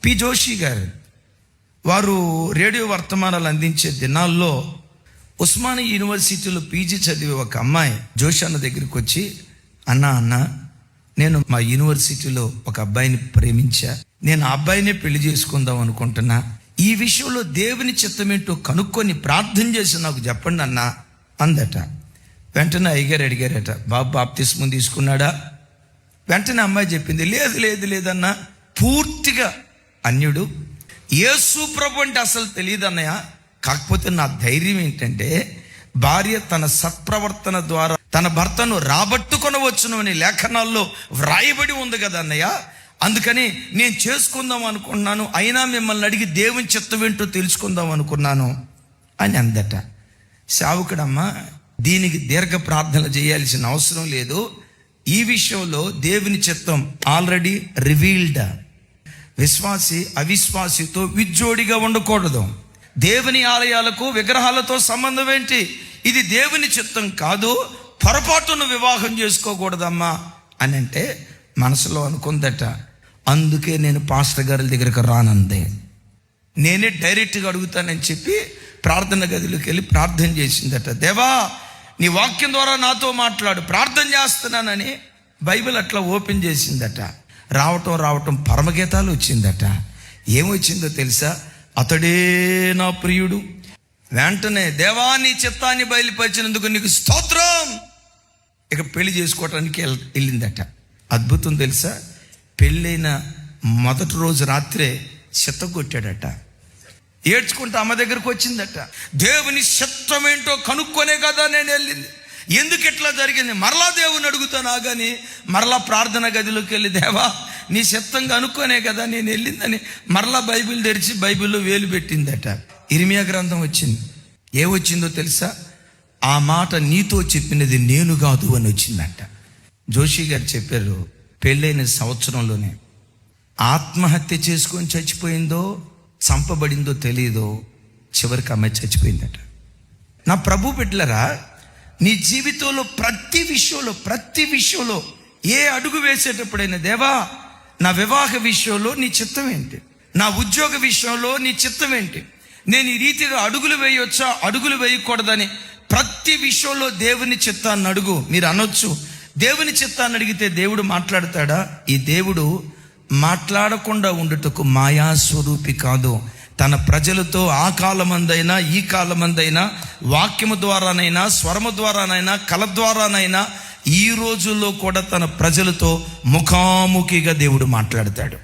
P Joshi గారు వారు radio వర్తమానాలు అందించే దినాల్లో ఉస్మానియా యూనివర్సిటీలో పీజీ చదివే ఒక అమ్మాయి జోషి అన్న దగ్గరికి వచ్చి, అన్న నేను మా యూనివర్సిటీలో ఒక అబ్బాయిని ప్రేమించా, నేను ఆ అబ్బాయినే పెళ్లి చేసుకుందాం అనుకుంటున్నా, ఈ విషయంలో దేవుని చిత్తమేంటో కనుక్కొని ప్రార్థన చేసి నాకు చెప్పండి అన్న అందట. వెంటనే అయ్యగారు అడిగారట, బాబు బాప్తిస్మం తీసుకున్నాడా? వెంటనే అమ్మాయి చెప్పింది, లేదన్న, పూర్తిగా అన్యుడు, యేసు ప్రభు అంటే అసలు తెలియదు అన్నయ్య. కాకపోతే నా ధైర్యం ఏంటంటే భార్య తన సత్ప్రవర్తన ద్వారా తన భర్తను రాబట్టుకొనవచ్చును అని లేఖనాల్లో వ్రాయబడి ఉంది కదా అన్నయ్య, అందుకని నేను చేసుకుందాం అనుకున్నాను, అయినా మిమ్మల్ని అడిగి దేవుని చిత్తం ఏంటో తెలుసుకుందాం అనుకున్నాను అని అందట. సేవకుడమ్మా, దీనికి దీర్ఘ ప్రార్థన చేయాల్సిన అవసరం లేదు. ఈ విషయంలో దేవుని చిత్తం ఆల్రెడీ రివీల్డ్. విశ్వాసి అవిశ్వాసితో విజ్జోడిగా ఉండకూడదు. దేవుని ఆలయాలకు విగ్రహాలతో సంబంధం ఏంటి? ఇది దేవుని చిత్తం కాదు, పొరపాటును వివాహం చేసుకోకూడదమ్మా అని అంటే మనసులో అనుకుందట. అందుకే నేను పాస్టర్ గారి దగ్గరికి రానందే, నేనే డైరెక్ట్గా అడుగుతానని చెప్పి ప్రార్థన గదిలోకి వెళ్ళి ప్రార్థన చేసిందట. దేవా, నీ వాక్యం ద్వారా నాతో మాట్లాడు, ప్రార్థన చేస్తున్నానని బైబిల్ అట్లా ఓపెన్ చేసిందట. రావటం పరమగీతాలు వచ్చిందట. ఏమొచ్చిందో తెలుసా? అతడే నా ప్రియుడు. వెంటనే దేవా, నీ చిత్తాన్ని బయలుపరిచినందుకు నీకు స్తోత్రం. ఇక పెళ్లి చేసుకోవటానికి వెళ్ళిందట. అద్భుతం తెలుసా? పెళ్ళైన మొదటి రోజు రాత్రే చిత్త కొట్టాడట. ఏడ్చుకుంటూ అమ్మ దగ్గరకు వచ్చిందట. దేవుని చిత్తం ఏంటో కనుక్కొనే కదా నేను వెళ్ళింది, ఎందుకు ఇట్లా జరిగింది? మరలా దేవుని అడుగుతానా కానీ మరలా ప్రార్థన గదిలోకి వెళ్ళి, దేవా నీ చిత్తం కనుక్కొనే కదా నేను వెళ్ళిందని మరలా బైబిల్ తెరిచి బైబిల్లో వేలు పెట్టిందట. ఇర్మియా గ్రంథం వచ్చింది. ఏమొచ్చిందో తెలుసా? ఆ మాట నీతో చెప్పినది నేను కాదు అని వచ్చిందట. జోషి గారు చెప్పారు, పెళ్ళైన సంవత్సరంలోనే ఆత్మహత్య చేసుకొని చచ్చిపోయిందో చంపబడిందో తెలియదో చివరికి అమ్మాయి చచ్చిపోయిందట. నా ప్రభు బిడ్డలారా, నీ జీవితంలో ప్రతి విషయంలో ఏ అడుగు వేసేటప్పుడైనా, దేవా నా వివాహ విషయంలో నీ చిత్తం ఏంటి? నా ఉద్యోగ విషయంలో నీ చిత్తం ఏంటి? నేను ఈ రీతిగా అడుగులు వేయొచ్చా, అడుగులు వేయకూడదని ప్రతి విషయంలో దేవుని చిత్తాన్ని అడుగు. మీరు అనొచ్చు, దేవుని చిత్తాన్ని అడిగితే దేవుడు మాట్లాడతాడా? ఈ దేవుడు మాట్లాడకుండా ఉండుటకు మాయాస్వరూపి కాదు. తన ప్రజలతో ఆ కాలమందైనా ఈ కాలమందైనా వాక్యము ద్వారానైనా స్వరము ద్వారానైనా కళ ద్వారానైనా ఈ రోజుల్లో కూడా తన ప్రజలతో ముఖాముఖిగా దేవుడు మాట్లాడతాడు.